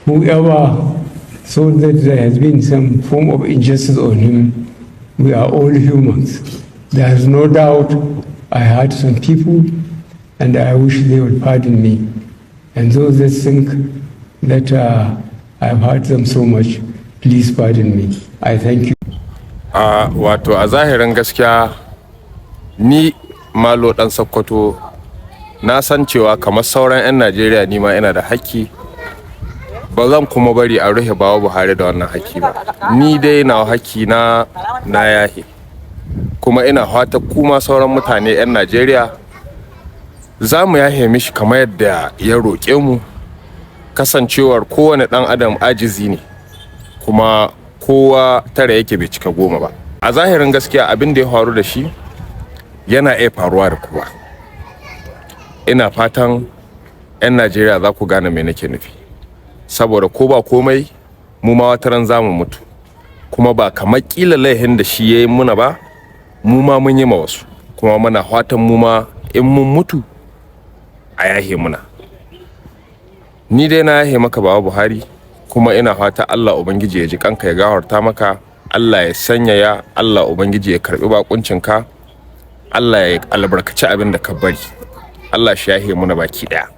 whoever thought that there has been some form of injustice on him, we are all humans. There is no doubt I hurt some people, and I wish they would pardon me. And those that think that I've hurt them so much, please pardon me. I thank you. Wato a zahirin gaskiya ni Malo dan Sokoto na san cewa kamar sauran 'yan Najeriya ni ma ina da haƙƙi. Ba zan kuma bari a rufe bawa Buhari da wannan haƙƙi ba. Ni dai na haƙƙi na yahe. Kuma ina fata kuma sauran mutane 'yan Najeriya za mu yahe mishi kamar yadda ya roƙe mu, kasancewar kowane ɗan adam ajizi ne kuma kowa tare yake bai cika 10 ba. A zahirin gaskiya abin da ya faru da shi yana iya faruwa da kowa. Ina fatan 'yan Najeriya za ku gane me nake nufi, saboda ko ba komai mu ma wataran za mu mutu, kuma ba kamar kila laihin da shi ya yi muna ba, mu ma mun yi ma wasu, kuma muna fatan mu ma in mun mutu a yahe muna. Ni dai na yahe maka Baba Buhari, kuma ina fata Allah Ubangiji ya ji kanka, ya gafarta maka, Allah ya sanyaya, Allah Ubangiji ya karbi bakuncinka, Allah ya albarkaci abin da ka bari, Allah shi yahe muna baki daya.